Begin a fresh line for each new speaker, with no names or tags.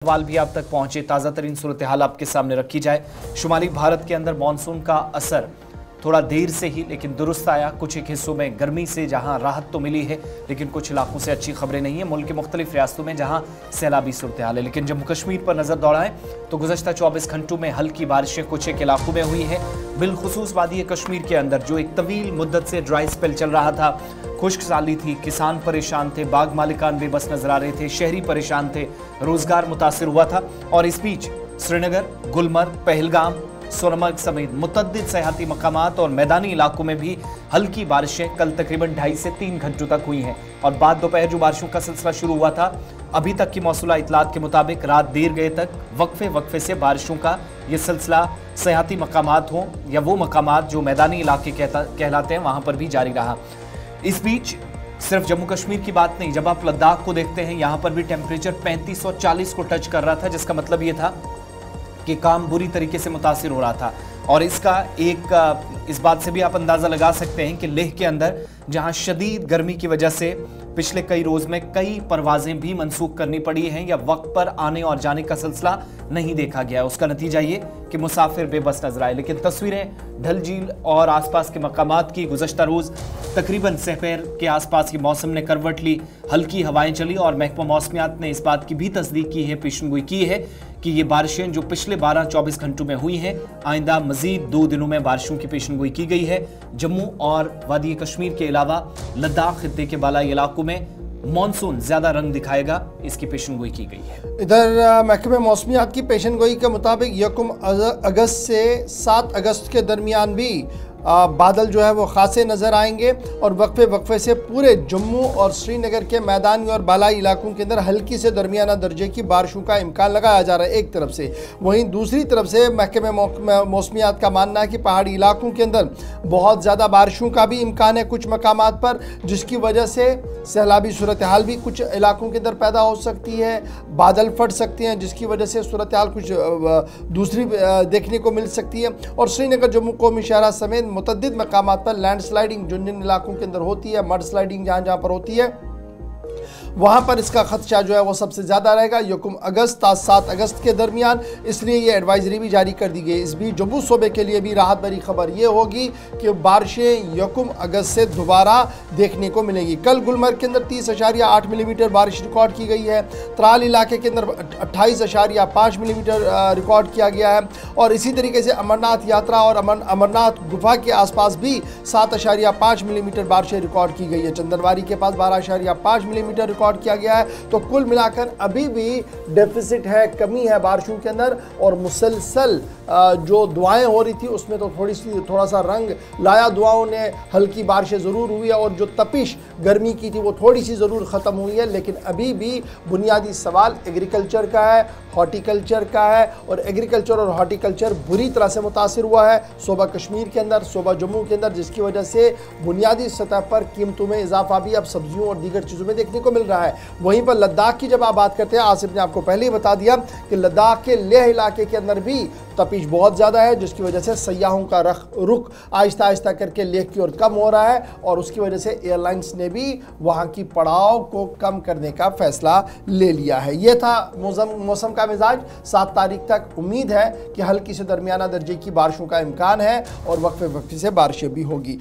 सवाल भी आप तक पहुंचे, ताज़ा तरीन सूरत हाल आपके सामने रखी जाए। शुमाली भारत के अंदर मानसून का असर थोड़ा देर से ही लेकिन दुरुस्त आया। कुछ एक हिस्सों में गर्मी से जहां राहत तो मिली है, लेकिन कुछ इलाकों से अच्छी खबरें नहीं है। मुल्क के मुख्तलिफ रियासतों में जहां सैलाबी सूरत हाल है, लेकिन जम्मू कश्मीर पर नजर दौड़ाएं तो गुज़श्ता 24 घंटों में हल्की बारिशें कुछ एक इलाकों में हुई है। बिलखुसूस वादी कश्मीर के अंदर जो एक तवील मुद्दत से ड्राई स्पेल चल रहा था, खुश्क साली थी, किसान परेशान थे, बाग मालिकान बेबस नजर आ रहे थे, शहरी परेशान थे, रोजगार मुतासिर हुआ था। और इस बीच श्रीनगर, गुलमर्ग, पहलगाम, सोनमर्ग समेत मुतद्दिद सयाहती मकामात और मैदानी इलाकों में भी हल्की बारिशें कल तकरीबन 2.5 से 3 घंटों तक हुई हैं। और बाद दोपहर जो बारिशों का सिलसिला शुरू हुआ था, अभी तक की मौसूला इतलात के मुताबिक रात देर गए तक वक्फे से बारिशों का ये सिलसिला सयाहती मकामात हों या वो मकामात जो मैदानी इलाके कहलाते हैं, वहां पर भी जारी रहा। इस बीच सिर्फ जम्मू कश्मीर की बात नहीं, जब आप लद्दाख को देखते हैं, यहां पर भी टेम्परेचर 35 और 40 को टच कर रहा था, जिसका मतलब ये था कि काम बुरी तरीके से मुतासिर हो रहा था। और इसका इस बात से भी आप अंदाजा लगा सकते हैं कि लेह के अंदर जहां शदीद गर्मी की वजह से पिछले कई रोज में कई परवाजें भी मंसूख करनी पड़ी हैं या वक्त पर आने और जाने का सिलसिला नहीं देखा गया। उसका नतीजा ये कि मुसाफिर बेबस नजर आए। लेकिन तस्वीरें ढल झील और आसपास के मकामात की, गुज़श्ता रोज तकरीबन सहर के आसपास की मौसम ने करवट ली, हल्की हवाएं चली और महकमा मौसमियात ने इस बात की भी तस्दीक की है, पेशनगोई की है कि ये बारिशें जो पिछले 12-24 घंटों में हुई हैं, आइंदा मजीद 2 दिनों में बारिशों की पेशनगोई की गई है। जम्मू और वादी कश्मीर के अलावा लद्दाख खित्ते के बालाई इलाकों में मानसून ज्यादा रंग दिखाएगा, इसकी पेशनगोई की गई है।
इधर महकमे मौसमियात की पेशनगोई के मुताबिक 1 अगस्त से 7 अगस्त के दरमियान भी बादल जो है वो खासे नज़र आएंगे और वक्फे से पूरे जम्मू और श्रीनगर के मैदानी और बालाई इलाकों के अंदर हल्की से दरमियाना दर्जे की बारिशों का इम्कान लगाया जा रहा है एक तरफ से। वहीं दूसरी तरफ से महकमे मौसमियात का मानना है कि पहाड़ी इलाकों के अंदर बहुत ज़्यादा बारिशों का भी इम्कान है कुछ मकामात पर, जिसकी वजह से सैलाबी सूरत हाल भी कुछ इलाकों के अंदर पैदा हो सकती है, बादल फट सकते हैं, जिसकी वजह से सूरत हाल कुछ दूसरी देखने को मिल सकती है। और श्रीनगर, जम्मू कौमी शहरा समेत मुतद्दिद मकामात पर लैंडस्लाइडिंग जिन इलाकों के अंदर होती है, मड स्लाइडिंग जहाँ पर होती है, वहाँ पर इसका खदशा जो है वो सबसे ज़्यादा रहेगा 1 अगस्त और 7 अगस्त के दरमियान, इसलिए ये एडवाइजरी भी जारी कर दी गई। इस बीच जम्मू सूबे के लिए भी राहत भरी खबर ये होगी कि बारिशें 1 अगस्त से दोबारा देखने को मिलेंगी। कल गुलमर्ग के अंदर 30.8 मिलीमीटर बारिश रिकॉर्ड की गई है, त्राल इलाके के अंदर 28.5 मिलीमीटर रिकॉर्ड किया गया है। और इसी तरीके से अमरनाथ यात्रा और अमरनाथ गुफा के आसपास भी 7.5 मिलीमीटर बारिशें रिकॉर्ड की गई है। चंदनवारी के पास 12.5 मिलीमीटर रिकॉर्ड किया गया है। तो कुल मिलाकर अभी भी डेफिसिट है, कमी है बारिशों के अंदर। और मुसलसल जो दुआएं हो रही थी उसमें तो थोड़ा सा रंग लाया, दुआओं ने हल्की बारिशें ज़रूर हुई है और जो तपिश गर्मी की थी वो थोड़ी सी ज़रूर ख़त्म हुई है। लेकिन अभी भी बुनियादी सवाल एग्रीकल्चर का है, हॉर्टिकल्चर का है, और एग्रीकल्चर और हॉर्टिकल्चर बुरी तरह से मुतासिर हुआ है सूबा कश्मीर के अंदर, सूबा जम्मू के अंदर, जिसकी वजह से बुनियादी सतह पर कीमतों में इजाफा भी अब सब्जियों और दीगर चीज़ों में देखने को मिल रहा है। वहीं पर लद्दाख की जब आप बात करते हैं, आसिफ ने आपको पहले ही बता दिया कि लद्दाख के लेह इलाके के अंदर भी तपिश बहुत ज़्यादा है, जिसकी वजह से सयाहों का रुख आहिस्ता आहिस्ता करके लेह की ओर कम हो रहा है और उसकी वजह से एयरलाइंस ने भी वहाँ की पड़ाव को कम करने का फैसला ले लिया है। ये था मौसम का मिजाज। 7 तारीख तक उम्मीद है कि हल्की से दरमियाना दर्जे की बारिशों का इम्कान है और वक्फे से बारिशें भी होगी।